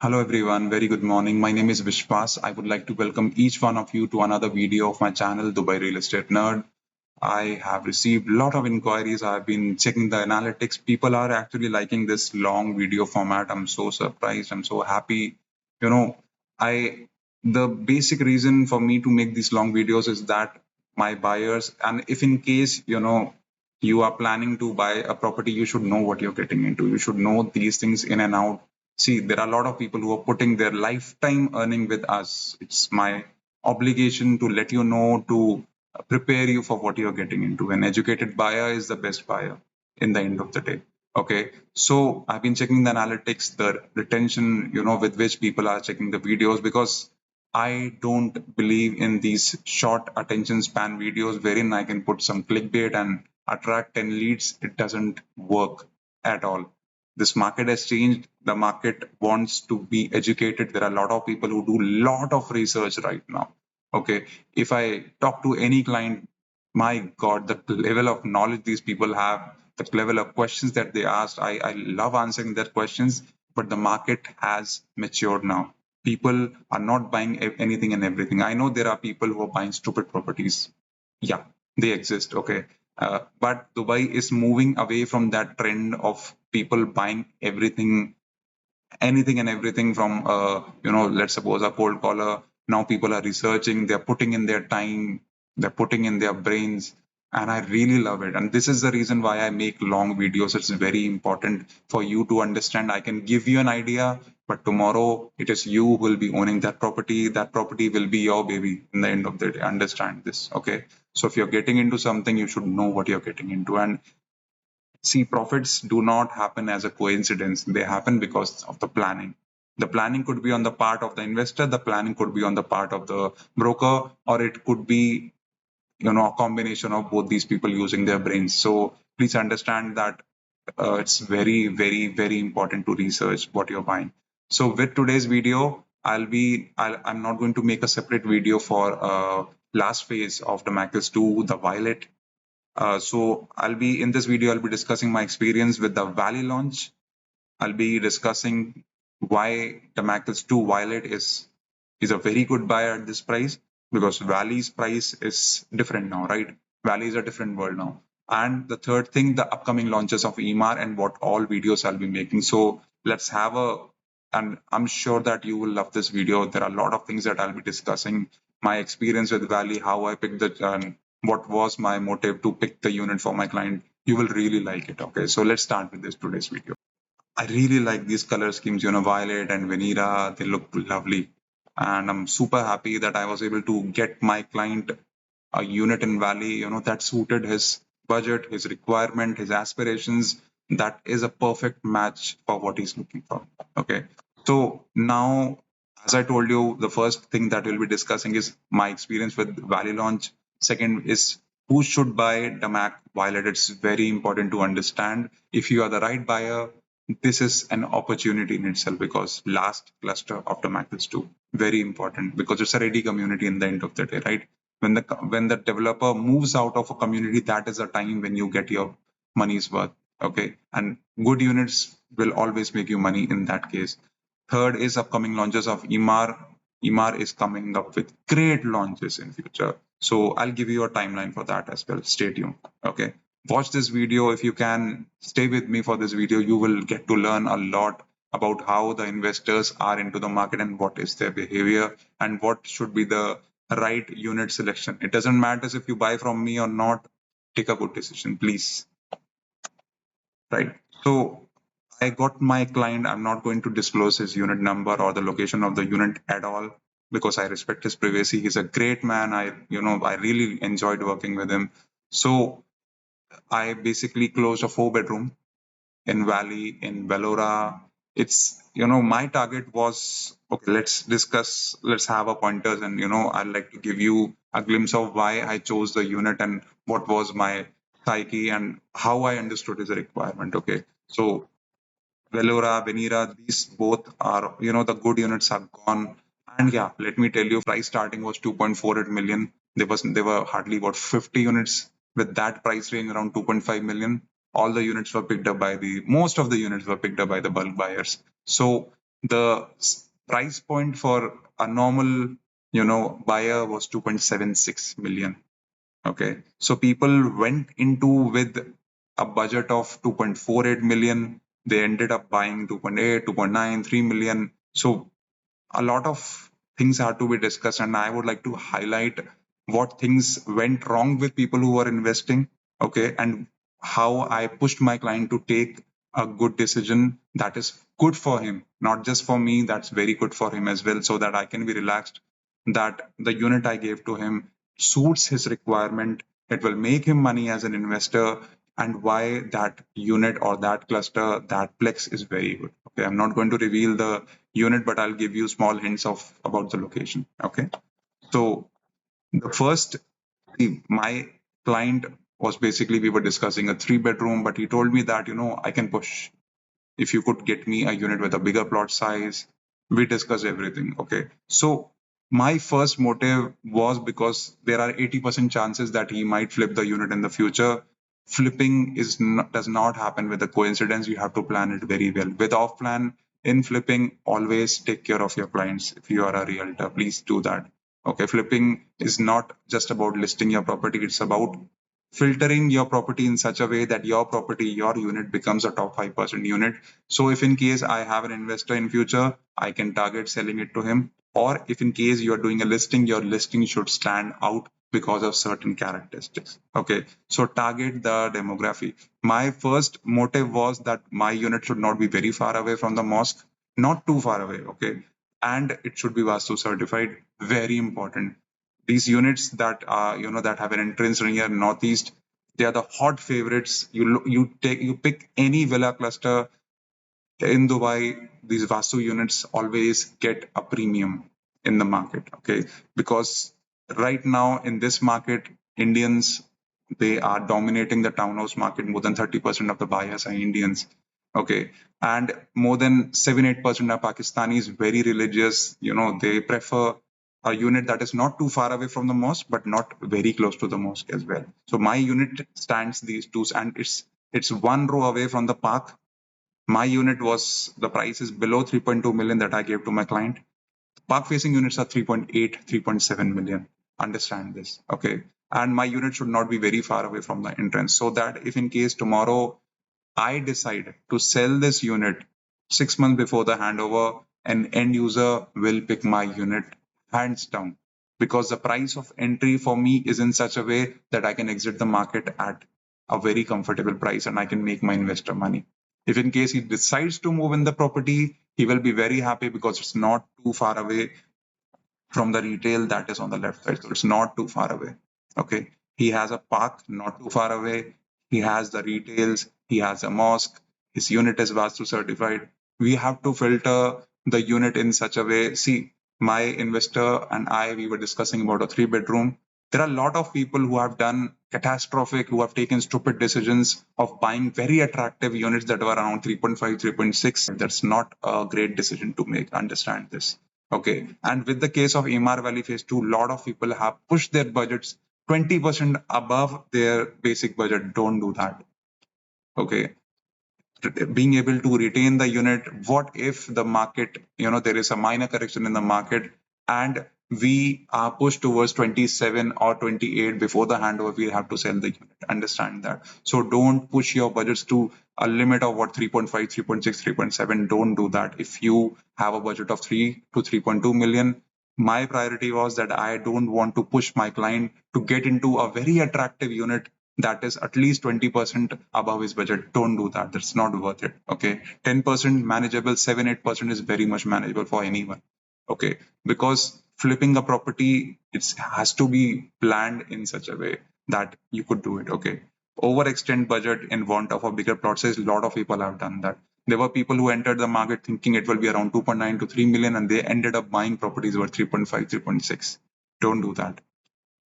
Hello everyone, very good morning. My name is Vishwas. I would like to welcome each one of you to another video of my channel, Dubai Real Estate Nerd. I have received a lot of inquiries. I've been checking the analytics. People are actually liking this long video format. I'm so surprised. I'm so happy. You know, I the basic reason for me to make these long videos is that my buyers, and if in case you are planning to buy a property, you should know what you're getting into. You should know these things in and out. See, there are a lot of people who are putting their lifetime earning with us. It's my obligation to let you know, to prepare you for what you're getting into. An educated buyer is the best buyer in the end of the day. Okay, so I've been checking the analytics, the retention, with which people are checking the videos, because I don't believe in these short attention span videos wherein I can put some clickbait and attract 10 leads. It doesn't work at all. This market has changed. The market wants to be educated. There are a lot of people who do a lot of research right now. Okay, if I talk to any client, my God, the level of knowledge these people have, the level of questions that they ask, I love answering their questions. But the market has matured now. People are not buying anything and everything. I know there are people who are buying stupid properties. Yeah, they exist. Okay, but Dubai is moving away from that trend of people buying everything, anything and everything from, let's suppose a cold caller. Now people are researching, they're putting in their time, they're putting in their brains, and I really love it. And this is the reason why I make long videos. It's very important for you to understand. I can give you an idea, but tomorrow it is you who will be owning that property. That property will be your baby in the end of the day. Understand this, okay? So if you're getting into something, you should know what you're getting into. And see, profits do not happen as a coincidence. They happen because of the planning. The planning could be on the part of the investor, the planning could be on the part of the broker, or it could be, a combination of both these people using their brains. So please understand that it's very, very, very important to research what you're buying. So with today's video, I'm not going to make a separate video for last phase of the Damac Hills 2, the Violet. So I'll be in this video, I'll be discussing my experience with the Valley launch. I'll be discussing why the Damac Hills 2 Violet is a very good buy at this price, because Valley's price is different now, right? Valley is a different world now. And the third thing, the upcoming launches of Emaar and what all videos I'll be making. So let's have and I'm sure that you will love this video. There are a lot of things that I'll be discussing. My experience with Valley, how I picked what was my motive to pick the unit for my client. You will really like it. Okay, so let's start with this today's video. I really like these color schemes, Violet and Vanilla. They look lovely. And I'm super happy that I was able to get my client a unit in Valley, that suited his budget, his requirement, his aspirations. That is a perfect match for what he's looking for. Okay. So now, as I told you, the first thing that we'll be discussing is my experience with Valley launch. Second is who should buy Damac Violet. It's very important to understand if you are the right buyer. This is an opportunity in itself, because last cluster of Damac is too very important, because it's a ready community in the end of the day, right? When the developer moves out of a community, that is a time when you get your money's worth. Okay, and good units will always make you money in that case. Third is upcoming launches of Emaar. Emaar is coming up with great launches in future. So I'll give you a timeline for that as well. Stay tuned. Okay. Watch this video if you can. Stay with me for this video. You will get to learn a lot about how the investors are into the market and what is their behavior and what should be the right unit selection. It doesn't matter if you buy from me or not. Take a good decision, please. Right. So I got my client. I'm not going to disclose his unit number or the location of the unit at all, because I respect his privacy. He's a great man. I really enjoyed working with him. So I basically closed a 4 bedroom in Valley in Bellora. It's, my target was, okay, let's have a pointers, and I'd like to give you a glimpse of why I chose the unit and what was my psyche and how I understood his requirement. Okay. So Velora, Venera, these both are, the good units are gone. And yeah, let me tell you, price starting was 2.48 million. There were hardly about 50 units with that price range around 2.5 million. All the units were picked up by most of the units were picked up by the bulk buyers. So the price point for a normal, buyer was 2.76 million. Okay, so people went into with a budget of 2.48 million. They ended up buying 2.8, 2.9, 3 million. So a lot of things are to be discussed, and I would like to highlight what things went wrong with people who are investing, okay, and how I pushed my client to take a good decision that is good for him, not just for me, that's very good for him as well, so that I can be relaxed that the unit I gave to him suits his requirement, it will make him money as an investor, and why that unit or that cluster, that plex is very good. Okay, I'm not going to reveal the unit, but I'll give you small hints of about the location. Okay, so the first, my client was basically, we were discussing a 3 bedroom, but he told me that I can push if you could get me a unit with a bigger plot size. We discuss everything. Okay, so my first motive was because there are 80% chances that he might flip the unit in the future. Flipping does not happen with a coincidence. You have to plan it very well. With off plan in flipping, always take care of your clients. If you are a realtor, please do that. Okay, flipping is not just about listing your property, it's about filtering your property in such a way that your property, your unit becomes a top 5% unit. So if in case I have an investor in future, I can target selling it to him. Or if in case you are doing a listing, your listing should stand out because of certain characteristics. Okay, so target the demography. My first motive was that my unit should not be very far away from the mosque, not too far away. Okay, and it should be Vastu certified. Very important. These units that are, that have an entrance near northeast, they are the hot favorites. You pick any villa cluster in Dubai, these Vastu units always get a premium in the market. Okay, because right now in this market, Indians, they are dominating the townhouse market. More than 30% of the buyers are Indians. Okay, and more than 7-8% are Pakistanis, very religious. They prefer a unit that is not too far away from the mosque, but not very close to the mosque as well. So my unit stands these two, and it's one row away from the park. My unit was, the price is below 3.2 million that I gave to my client. Park facing units are 3.8, 3.7 million. Understand this. Okay. And my unit should not be very far away from the entrance, so that if in case tomorrow I decide to sell this unit 6 months before the handover, an end user will pick my unit hands down, because the price of entry for me is in such a way that I can exit the market at a very comfortable price and I can make my investor money. If in case he decides to move in the property, he will be very happy because it's not too far away from the retail that is on the left side. So it's not too far away. Okay. He has a park not too far away. He has the retails. He has a mosque. His unit is Vastu certified. We have to filter the unit in such a way. See, my investor and I, we were discussing about a 3 bedroom. There are a lot of people who have done catastrophic, who have taken stupid decisions of buying very attractive units that were around 3.5, 3.6. That's not a great decision to make. Understand this. Okay. And with the case of Emaar Valley Phase 2, a lot of people have pushed their budgets 20% above their basic budget. Don't do that. Okay. Being able to retain the unit, what if the market, there is a minor correction in the market and we are pushed towards 27 or 28 before the handover, we have to sell the unit. Understand that. So don't push your budgets to a limit of what, 3.5, 3.6, 3.7. Don't do that. If you have a budget of 3 to 3.2 million, my priority was that I don't want to push my client to get into a very attractive unit that is at least 20% above his budget. Don't do that. That's not worth it. Okay. 10% manageable, 7-8% is very much manageable for anyone. Okay. Because flipping a property, it has to be planned in such a way that you could do it. Okay. Overextend budget in want of a bigger plot size. A lot of people have done that. There were people who entered the market thinking it will be around 2.9 to 3 million and they ended up buying properties worth 3.5, 3.6. Don't do that.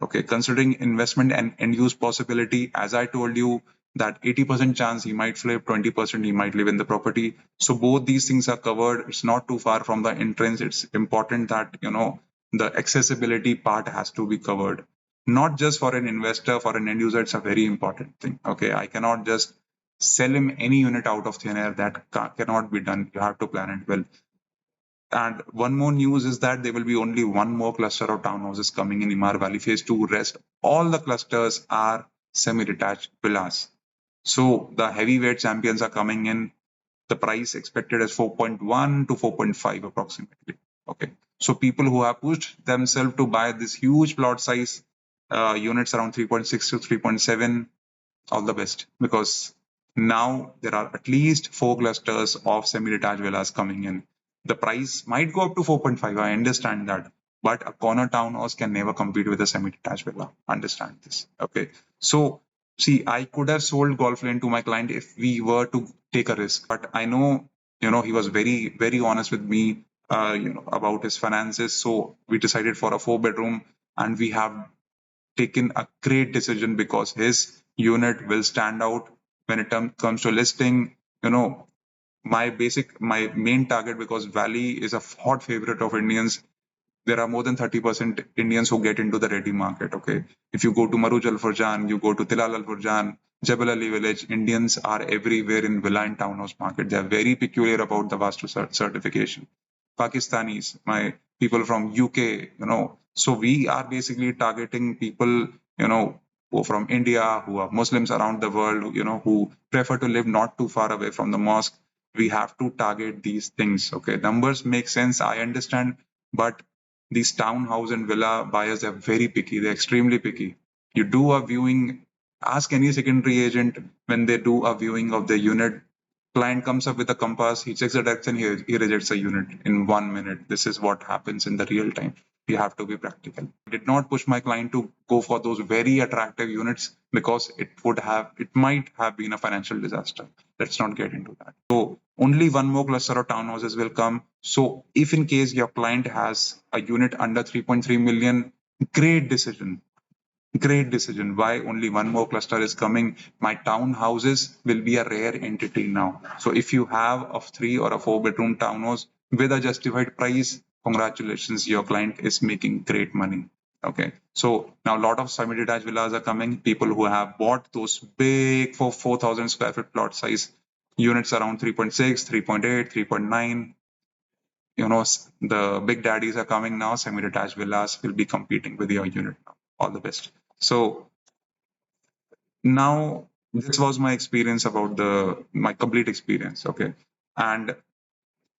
Okay, considering investment and end use possibility, as I told you, that 80% chance he might flip, 20% he might live in the property. So both these things are covered. It's not too far from the entrance. It's important that, the accessibility part has to be covered. Not just for an investor, for an end user, it's a very important thing. Okay, I cannot just sell him any unit out of thin air. That cannot be done. You have to plan it well. And one more news is that there will be only one more cluster of townhouses coming in Emaar Valley Phase 2. Rest all the clusters are semi-detached villas. So the heavyweight champions are coming in. The price expected is 4.1 to 4.5 approximately. Okay. So people who have pushed themselves to buy this huge plot size units around 3.6 to 3.7, all the best, because now there are at least four clusters of semi-detached villas coming in. The price might go up to 4.5. I understand that, but a corner townhouse can never compete with a semi-detached villa. Understand this, okay? So, see, I could have sold golf lane to my client if we were to take a risk, but I know, he was very, very honest with me, about his finances. So we decided for a 4 bedroom, and we have taken a great decision because his unit will stand out when it comes to listing. You know, my main target, because Valley is a hot favorite of Indians. There are more than 30% Indians who get into the ready market. Okay, if you go to Maruj Al Furjan, you go to Tilal Al Furjan, Jebel Ali Village, Indians are everywhere in villa and townhouse market. They are very peculiar about the Vastu certification. Pakistanis, my people from UK, So we are basically targeting people, who are from India, who are Muslims around the world, who prefer to live not too far away from the mosque. We have to target these things. Okay, numbers make sense. I understand, but these townhouse and villa buyers are very picky. They're extremely picky. You do a viewing, ask any secondary agent when they do a viewing of the unit. Client comes up with a compass, he checks the direction, he rejects a unit in 1 minute. This is what happens in the real time. You have to be practical. I did not push my client to go for those very attractive units because it might have been a financial disaster. Let's not get into that. So only one more cluster of townhouses will come. So if in case your client has a unit under 3.3 million, great decision. Great decision. Why only one more cluster is coming? My townhouses will be a rare entity now. So if you have a 3 or a 4 bedroom townhouse with a justified price, congratulations, your client is making great money. Okay. So now a lot of semi-detached villas are coming. People who have bought those big for 4,000 square feet plot size units around 3.6, 3.8, 3.9. The big daddies are coming now. Semi-detached villas will be competing with your unit now. All the best. So now this was my experience about the my complete experience. Okay. And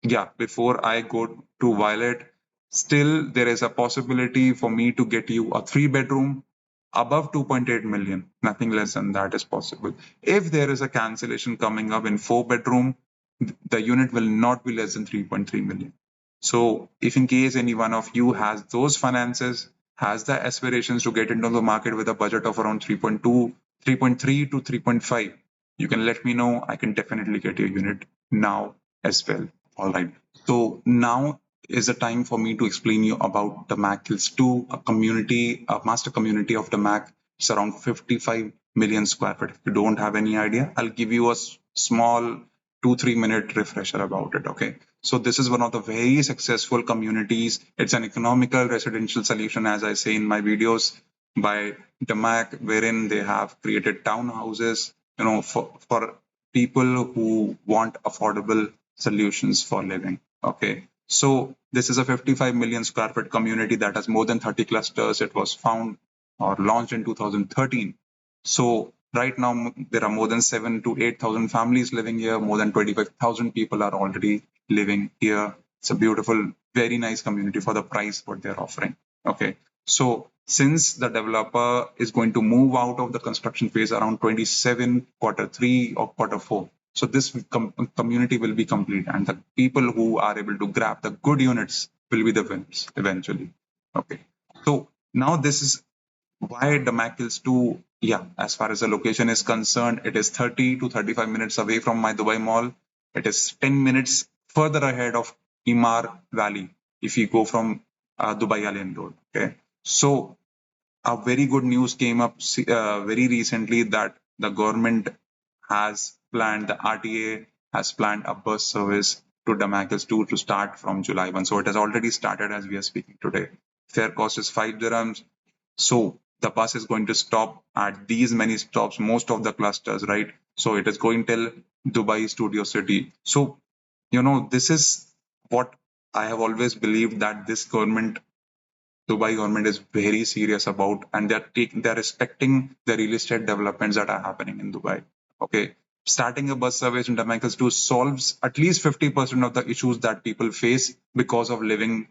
yeah, before I go to Violet, still there is a possibility for me to get you a 3 bedroom above 2.8 million. Nothing less than that is possible. If there is a cancellation coming up in 4 bedroom, the unit will not be less than 3.3 million. So if in case any one of you has those finances, has the aspirations to get into the market with a budget of around 3.2, 3.3 to 3.5, you can let me know. I can definitely get your unit now as well. All right. So now is the time for me to explain you about Damac Hills 2, a master community of Damac. It's around 55 million square feet. If you don't have any idea, I'll give you a small 2-3 minute refresher about it. Okay. So this is one of the very successful communities. It's an economical residential solution, as I say in my videos, by Damac, wherein they have created townhouses, for people who want affordable solutions for living. Okay. So this is a 55 million square foot community that has more than 30 clusters. It was found or launched in 2013. So right now there are more than 7 to 8,000 families living here. More than 25,000 people are already living here. It's a beautiful, very nice community for the price what they're offering. Okay. So since the developer is going to move out of the construction phase around 27 quarter 3 or quarter 4, so this community will be complete, and the people who are able to grab the good units will be the winners eventually. Okay. So now this is why Damac Hills 2, yeah, as far as the location is concerned, it is 30 to 35 minutes away from my Dubai Mall. It is 10 minutes further ahead of Emaar Valley if you go from Dubai Alien Road. Okay. So a very good news came up very recently that the government has planned, the RTA has planned a bus service to Damascus 2 to start from July 1. So it has already started as we are speaking today. Fare cost is 5 dirhams. So the bus is going to stop at these many stops, most of the clusters, right? So it is going till Dubai Studio City. So, this is what I have always believed that this government, Dubai government, is very serious about, and they're respecting the real estate developments that are happening in Dubai. Okay, starting a bus service in Damascus to solves at least 50% of the issues that people face because of living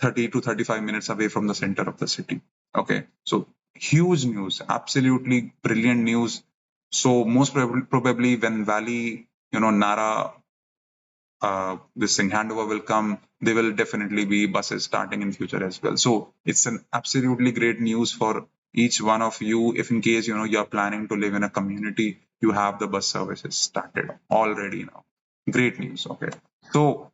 30 to 35 minutes away from the center of the city. Okay, so huge news, absolutely brilliant news. So most probably when Valley, Nara, this thing handover will come, there will definitely be buses starting in future as well. So it's an absolutely great news for each one of you. If in case you're planning to live in a community, you have the bus services started already now. Great news. Okay, so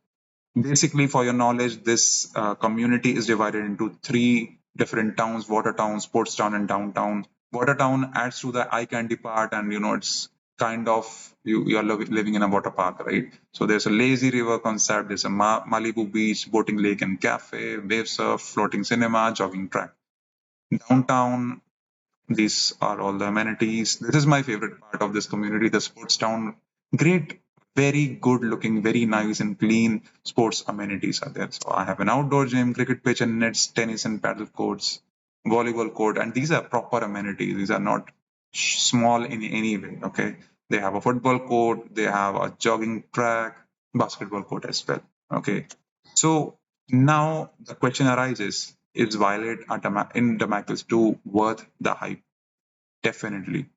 basically, for your knowledge, this community is divided into three different towns: Watertown, Sportstown, and Downtown. Watertown adds to the eye candy part, and it's kind of you're living in a water park, right? So there's a lazy river concept, there's a Malibu beach, boating lake and cafe, wave surf, floating cinema, jogging track. Downtown, these are all the amenities. This is my favorite part of this community, the sports town. Great, very good looking, very nice and clean sports amenities are there. So I have an outdoor gym, cricket pitch and nets, tennis and paddle courts, volleyball court, and these are proper amenities. These are not small in any way. Okay, they have a football court, they have a jogging track, basketball court as well. Okay, so now the question arises: is Violet in Damascus 2 worth the hype? Definitely.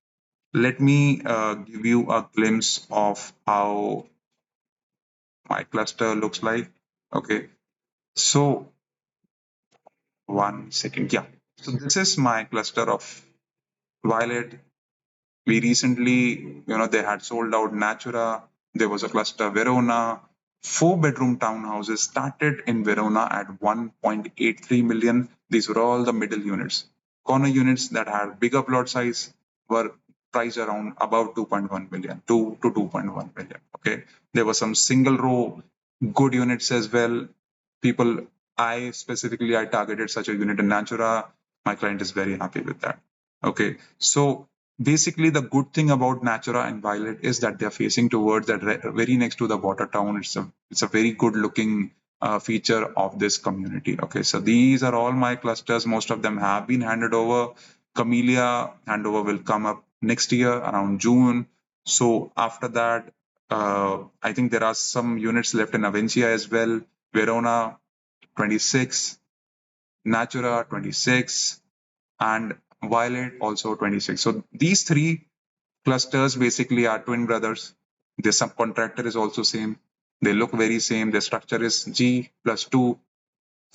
Let me give you a glimpse of how my cluster looks like. Okay, so 1 second. Yeah, so this is my cluster of Violet. We recently, they had sold out Natura. There was a cluster Verona. 4-bedroom townhouses started in Verona at 1.83 million. These were all the middle units. Corner units that had bigger plot size were priced around about 2.1 million, 2 to 2.1 million. Okay. There were some single row good units as well. People, I targeted such a unit in Natura. My client is very happy with that. Okay. So basically, the good thing about Natura and Violet is that they're facing towards that very next to the water town. It's a very good looking feature of this community. Okay, so these are all my clusters. Most of them have been handed over. Camellia handover will come up next year around June. So after that, I think there are some units left in Avencia as well. Verona 26, Natura 26, and Violet also 26. So these three clusters basically are twin brothers. The subcontractor is also same. They look very same. Their structure is G plus 2,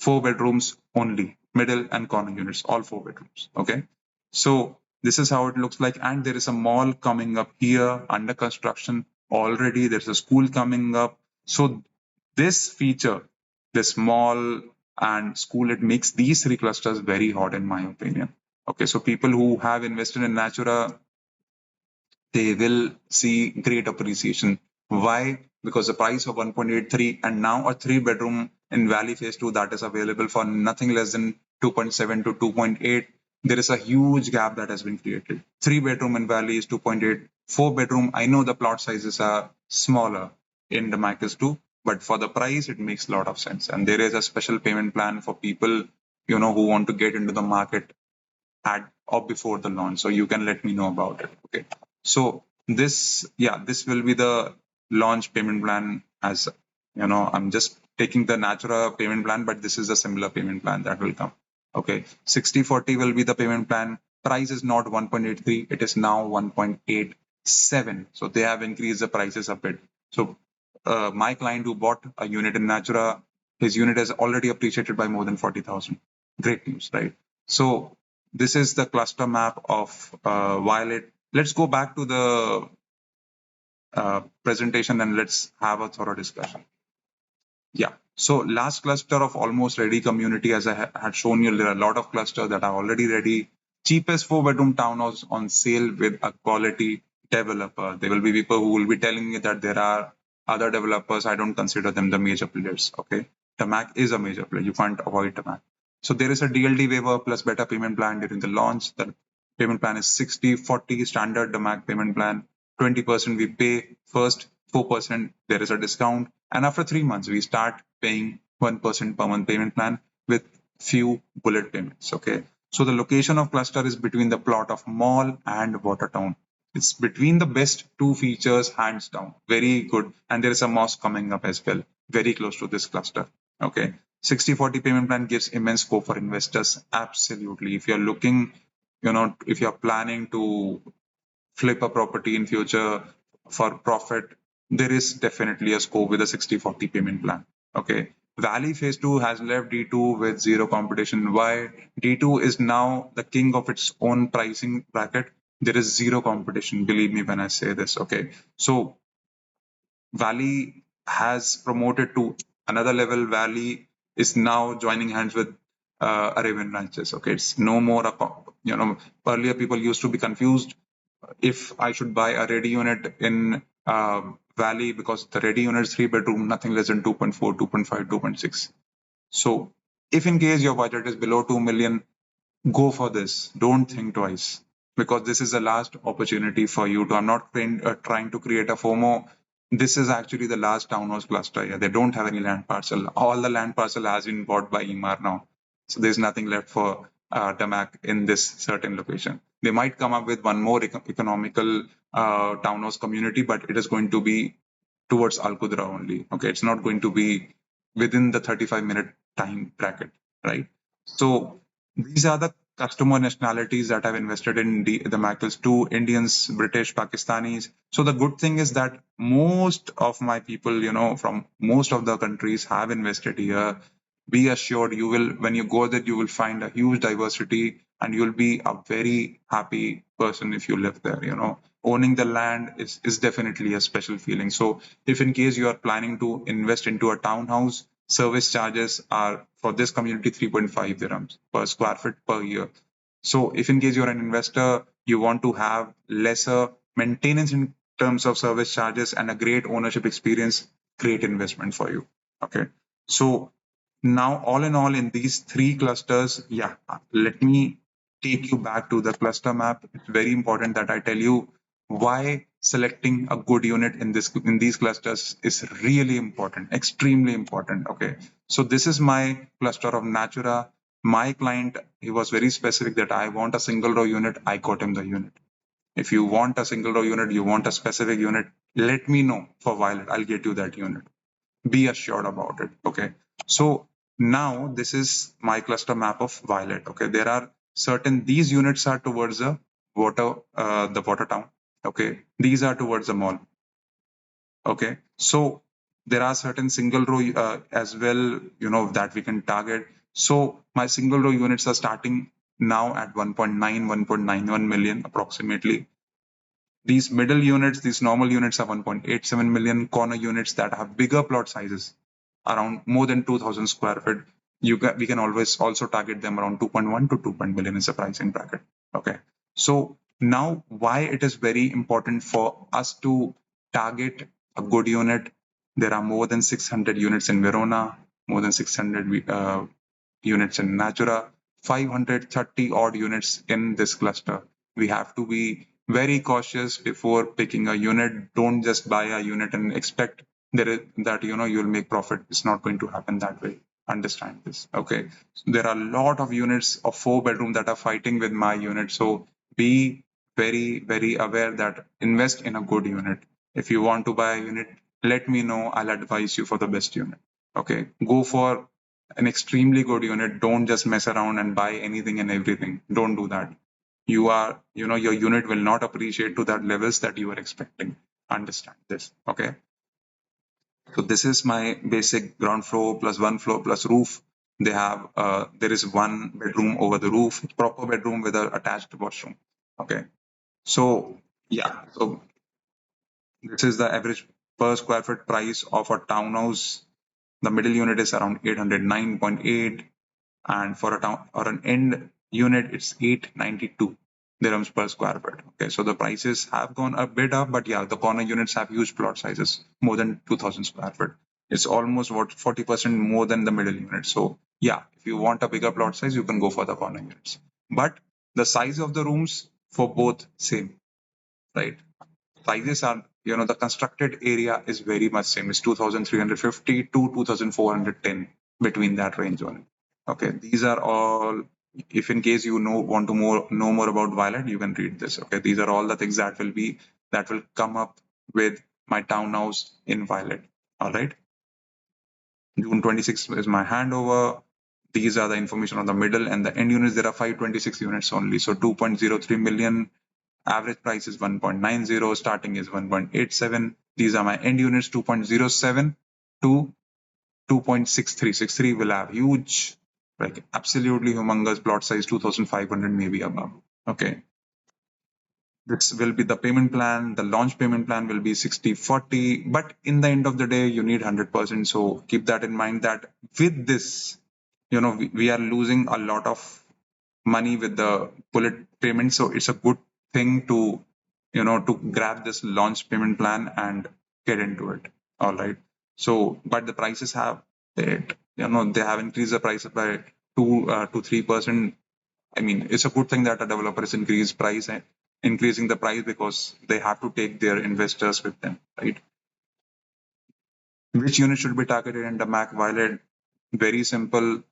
4 bedrooms only, middle and corner units, all 4 bedrooms. Okay. So this is how it looks like. And there is a mall coming up here under construction already. There's a school coming up. So this feature, this mall and school, it makes these three clusters very hot in my opinion. Okay, so people who have invested in Natura, they will see great appreciation. Why? Because the price of 1.83 and now a 3 bedroom in Valley Phase 2 that is available for nothing less than 2.7 to 2.8. There is a huge gap that has been created. 3 bedroom in Valley is 2.8. 4 bedroom, I know the plot sizes are smaller in the Damascus 2, but for the price, it makes a lot of sense. And there is a special payment plan for people, who want to get into the market at or before the launch. So you can let me know about it. Okay. So this will be the launch payment plan. As I'm just taking the Natura payment plan, but this is a similar payment plan that will come. Okay. 60/40 will be the payment plan. Price is not 1.83, it is now 1.87. So they have increased the prices a bit. So my client who bought a unit in Natura, his unit has already appreciated by more than 40,000. Great news, right? So this is the cluster map of Violet. Let's go back to the presentation and let's have a thorough discussion. Yeah. So last cluster of almost ready community, as I had shown you, there are a lot of clusters that are already ready. Cheapest 4 bedroom townhouse on sale with a quality developer. There will be people who will be telling me that there are other developers. I don't consider them the major players. Okay. Damac is a major player. You can't avoid Damac. So there is a DLD waiver plus better payment plan during the launch. The payment plan is 60/40 standard Damac payment plan. 20% we pay first, 4% there is a discount, and after 3 months we start paying 1% per month payment plan with few bullet payments. Okay, so the location of cluster is between the plot of mall and water town. It's between the best two features, hands down. Very good. And there is a mosque coming up as well, very close to this cluster. Okay. 60/40 payment plan gives immense scope for investors. Absolutely. If you're looking, if you're planning to flip a property in future for profit, there is definitely a scope with a 60/40 payment plan. Okay. Valley Phase 2 has left D2 with zero competition. Why? D2 is now the king of its own pricing bracket. There is zero competition. Believe me when I say this. Okay. So Valley has promoted to another level. Valley is now joining hands with Arabian Ranches. Okay. It's no more earlier people used to be confused if I should buy a ready unit in Valley, because the ready unit is 3 bedroom, nothing less than 2.4, 2.5, 2.6. So if in case your budget is below 2 million, go for this. Don't think twice, because this is the last opportunity for you to. I'm not trying to create a FOMO. This is actually the last townhouse cluster. Yeah, they don't have any land parcel. All the land parcel has been bought by Emaar now. So there's nothing left for Damac in this certain location. They might come up with one more economical townhouse community, but it is going to be towards Al Qudra only. Okay, it's not going to be within the 35-minute time bracket, right? So these are the customer nationalities that have invested in the Macles: two Indians, British, Pakistanis. So the good thing is that most of my people, from most of the countries have invested here. Be assured, you will, when you go there, you will find a huge diversity, and you'll be a very happy person if you live there. Owning the land is definitely a special feeling. So if in case you are planning to invest into a townhouse, service charges are for this community 3.5 dirhams per square feet per year. So if in case you're an investor, you want to have lesser maintenance in terms of service charges and a great ownership experience, great investment for you. Okay. So now, all in all, in these three clusters, yeah, let me take you back to the cluster map. It's very important that I tell you why selecting a good unit in these clusters is really important, extremely important. Okay, so this is my cluster of Natura. My client, he was very specific that I want a single row unit. I got him the unit. If you want a single row unit, you want a specific unit, let me know for Violet. I'll get you that unit. Be assured about it. Okay, so now this is my cluster map of Violet. Okay, there are certain, these units are towards the water town. Okay, these are towards the mall. Okay, so there are certain single row as well, that we can target. So my single row units are starting now at 1.9, 1.91 million approximately. These middle units, these normal units are 1.87 million. Corner units that have bigger plot sizes, around more than 2,000 square feet, we can always also target them around 2.1 to 2 million is the pricing bracket. Okay. So now why it is very important for us to target a good unit. There are more than 600 units in Verona, more than 600 units in Natura, 530 odd units in this cluster. We have to be very cautious before picking a unit. Don't just buy a unit and expect that you'll make profit. It's not going to happen that way. Understand this. Okay. So there are a lot of units of 4 bedroom that are fighting with my unit. So be very, very aware that invest in a good unit. If you want to buy a unit, let me know. I'll advise you for the best unit. Okay. Go for an extremely good unit. Don't just mess around and buy anything and everything. Don't do that. Your unit will not appreciate to that levels that you are expecting. Understand this. Okay. So this is my basic ground floor plus one floor plus roof. There is 1 bedroom over the roof, proper bedroom with an attached washroom. Okay. So yeah, so this is the average per square foot price of a townhouse. The middle unit is around 809.8, and for a town or an end unit, it's 892 dirhams per square foot. Okay, so the prices have gone a bit up, but yeah, the corner units have huge plot sizes, more than 2,000 square foot. It's almost 40% more than the middle unit. So yeah, if you want a bigger plot size, you can go for the corner units. But the size of the rooms for both same, right? Sizes are the constructed area is very much same. It's 2,350 to 2,410, between that range only. Okay, these are all. If in case you want to know more about Violet, you can read this. Okay, these are all the things that will come up with my townhouse in Violet. All right. June 26th is my handover. These are the information on the middle, and the end units, there are 526 units only. So 2.03 million, average price is 1.90, starting is 1.87. These are my end units, 2.07 to 2.63. 63 will have huge, like absolutely humongous plot size, 2,500 maybe above. Okay. This will be the payment plan. The launch payment plan will be 60/40, but in the end of the day, you need 100%. So keep that in mind, that with this, we are losing a lot of money with the bullet payment. So it's a good thing to grab this launch payment plan and get into it. All right. So, but the prices have they have increased the price by 2 to 3%. I mean, it's a good thing that a developer is increasing the price, because they have to take their investors with them, right? Which unit should be targeted in the Mac Violet? Very simple.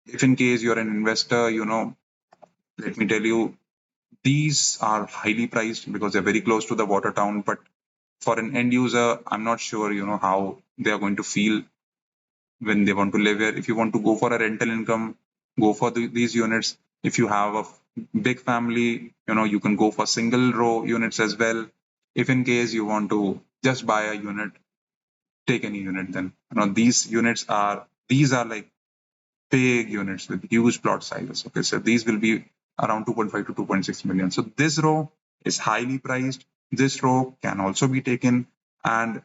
If in case you're an investor, let me tell you, these are highly priced because they're very close to the water town. But for an end user, I'm not sure, how they are going to feel when they want to live here. If you want to go for a rental income, go for these units. If you have a big family, you can go for single row units as well. If in case you want to just buy a unit, take any unit, then these are like big units with huge plot sizes. Okay, so these will be around 2.5 to 2.6 million. So this row is highly priced. This row can also be taken, and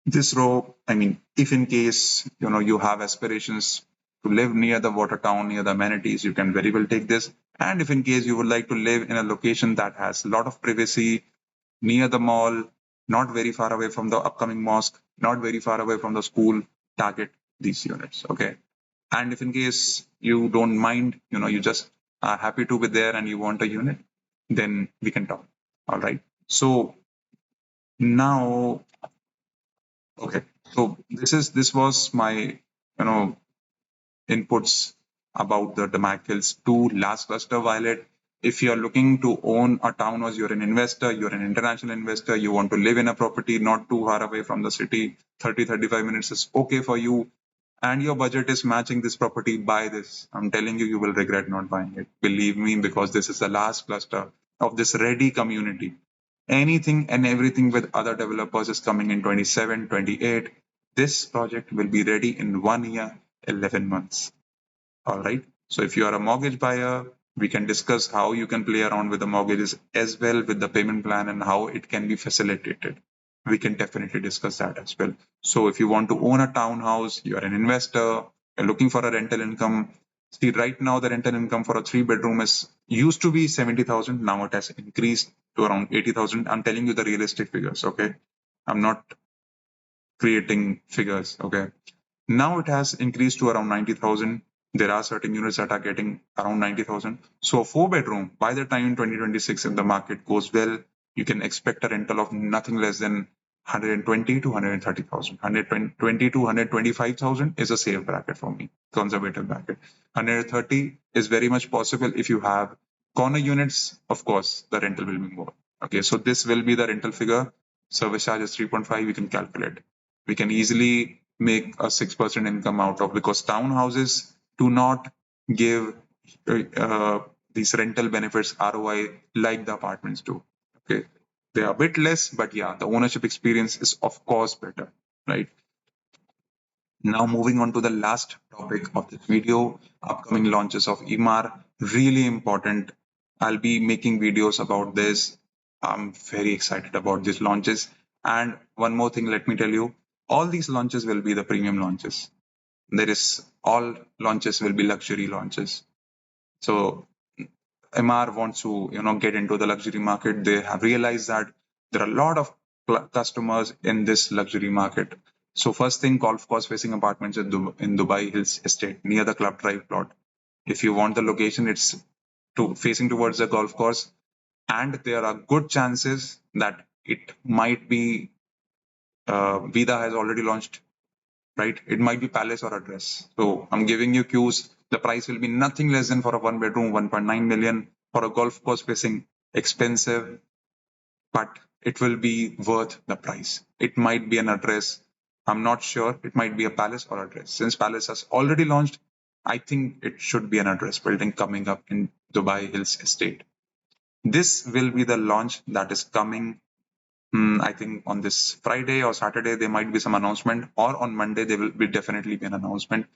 this row, I mean, if in case you have aspirations to live near the water town, near the amenities, you can very well take this. And if in case you would like to live in a location that has a lot of privacy, near the mall, not very far away from the upcoming mosque, not very far away from the school, target these units. Okay. And if in case you don't mind, you just are happy to be there and you want a unit, then we can talk. All right. So now, okay. So this was my inputs about the Damac Hills 2 last cluster Violet. If you're looking to own a townhouse, you're an investor, you're an international investor, you want to live in a property not too far away from the city, 30-35 minutes is okay for you, and your budget is matching this property, buy this. I'm telling you, you will regret not buying it. Believe me, because this is the last cluster of this ready community. Anything and everything with other developers is coming in 27, 28. This project will be ready in 1 year, 11 months. All right. So if you are a mortgage buyer, we can discuss how you can play around with the mortgages as well with the payment plan and how it can be facilitated. We can definitely discuss that as well. So if you want to own a townhouse, you are an investor, you're looking for a rental income. See, right now the rental income for a 3-bedroom is used to be 70,000. Now it has increased to around 80,000. I'm telling you the realistic figures. Okay. I'm not creating figures. Okay. Now it has increased to around 90,000. There are certain units that are getting around 90,000. So a 4-bedroom, by the time 2026, if the market goes well, you can expect a rental of nothing less than 120 to 130,000. 120 to 125,000 is a safe bracket for me, conservative bracket. 130 is very much possible if you have corner units. Of course, the rental will be more. Okay, so this will be the rental figure. Service charge is 3.5. We can calculate. We can easily make a 6% income out of, because townhouses do not give these rental benefits ROI like the apartments do. Okay, they are a bit less, but yeah, the ownership experience is of course better, right? Now moving on to the last topic of this video, upcoming launches of Emaar, really important. I'll be making videos about this. I'm very excited about these launches. And one more thing, let me tell you, all these launches will be the premium launches. All launches will be luxury launches. So Emaar wants to get into the luxury market. They have realized that there are a lot of customers in this luxury market. So first thing, golf course facing apartments in Dubai Hills Estate near the Club Drive plot. If you want the location, it's facing towards the golf course, and there are good chances that It might be Vida has already launched, right? It might be Palace or Address. So I'm giving you cues. The price will be nothing less than for a one bedroom, 1.9 million, for a golf course facing, expensive, but it will be worth the price. It might be an Address. I'm not sure. It might be a Palace or Address. Since Palace has already launched, I think it should be an Address building coming up in Dubai Hills Estate. This will be the launch that is coming. I think on this Friday or Saturday there might be some announcement, or on Monday there will be definitely be an announcement.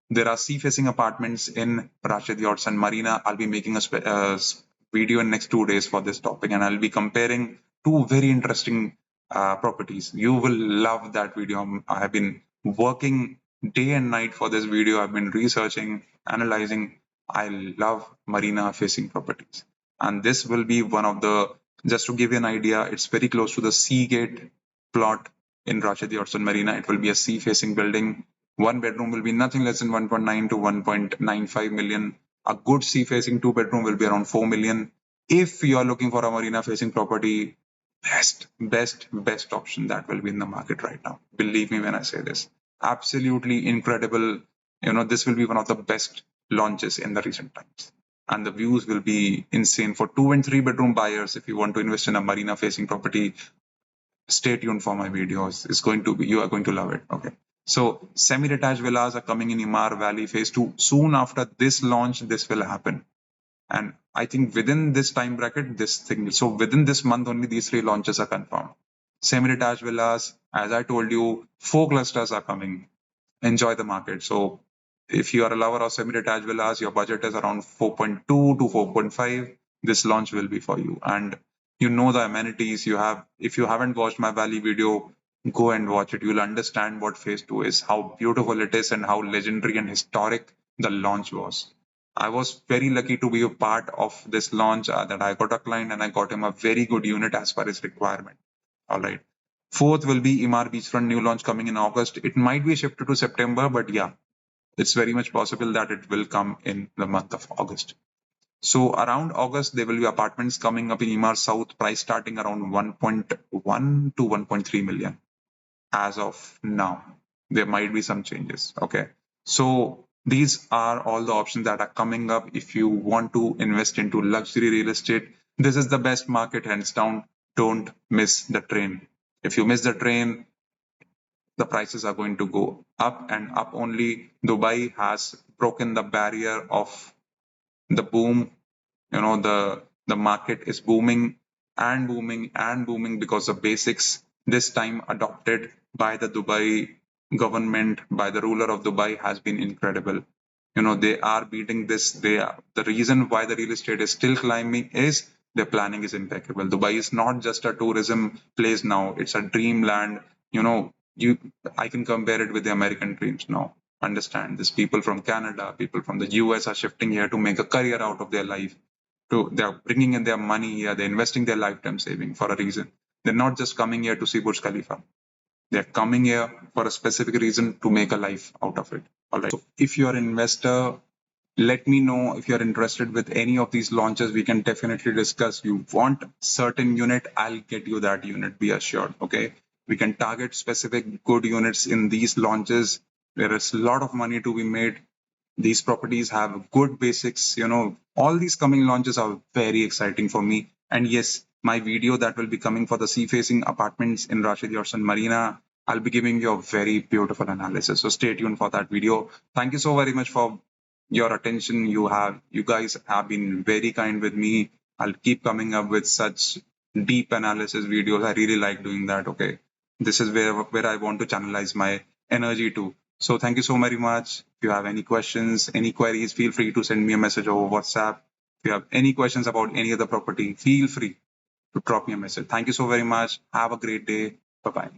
There are sea-facing apartments in Rashid Yachts and Marina. I'll be making a video in next 2 days for this topic, and I'll be comparing two very interesting properties. You will love that video. I have been working day and night for this video. I've been researching, analyzing. I love marina-facing properties, and this will be one of the. Just to give you an idea, it's very close to the Seagate plot in Rashid Yachts and Marina. It will be a sea-facing building. One bedroom will be nothing less than 1.9 to 1.95 million. A good sea facing two bedroom will be around 4 million. If you are looking for a marina facing property, best option that will be in the market right now. Believe me when I say this. Absolutely incredible. This will be one of the best launches in the recent times. And the views will be insane for 2 and 3 bedroom buyers. If you want to invest in a marina facing property, stay tuned for my videos. You are going to love it. Okay. So semi-detached villas are coming in Emaar Valley Phase 2. Soon after this launch, this will happen. And I think within this time bracket, so within this month only, these 3 launches are confirmed. Semi-detached villas, as I told you, 4 clusters are coming. Enjoy the market. So if you are a lover of semi-detached villas, your budget is around 4.2 to 4.5, this launch will be for you. And the amenities you have. If you haven't watched my Valley video, go and watch it. You'll understand what phase 2 is, how beautiful it is, and how legendary and historic the launch was. I was very lucky to be a part of this launch, that I got a client and I got him a very good unit as per his requirement. All right. Fourth will be Emaar Beachfront new launch coming in August. It might be shifted to September, but yeah, it's very much possible that it will come in the month of August. So around August, there will be apartments coming up in Emaar South, price starting around 1.1 to 1.3 million. As of now, there might be some changes. Okay. So these are all the options that are coming up. If you want to invest into luxury real estate, this is the best market, hands down. Don't miss the train. If you miss the train, the prices are going to go up and up only. Dubai has broken the barrier of the boom. The market is booming and booming and booming because the basics this time adopted by the Dubai government, by the ruler of Dubai, has been incredible. They are beating this. The reason why the real estate is still climbing is their planning is impeccable. Dubai is not just a tourism place now; it's a dreamland. I can compare it with the American dreams now. Understand this? People from Canada, people from the US are shifting here to make a career out of their life. They're bringing in their money here. They're investing their lifetime saving for a reason. They're not just coming here to see Burj Khalifa. They're coming here for a specific reason to make a life out of it. All right. So if you're an investor, let me know if you're interested with any of these launches. We can definitely discuss. You want certain unit, I'll get you that unit, be assured. Okay. We can target specific good units in these launches. There is a lot of money to be made. These properties have good basics. All these coming launches are very exciting for me. And yes, my video that will be coming for the sea facing apartments in Rashid Yachts and Marina, I'll be giving you a very beautiful analysis. So stay tuned for that video. Thank you so very much for your attention. You guys have been very kind with me. I'll keep coming up with such deep analysis videos. I really like doing that. Okay. This is where I want to channelize my energy to. So thank you so very much. If you have any questions, any queries, feel free to send me a message over WhatsApp. If you have any questions about any other property, feel free to drop me a message. Thank you so very much. Have a great day. Bye-bye.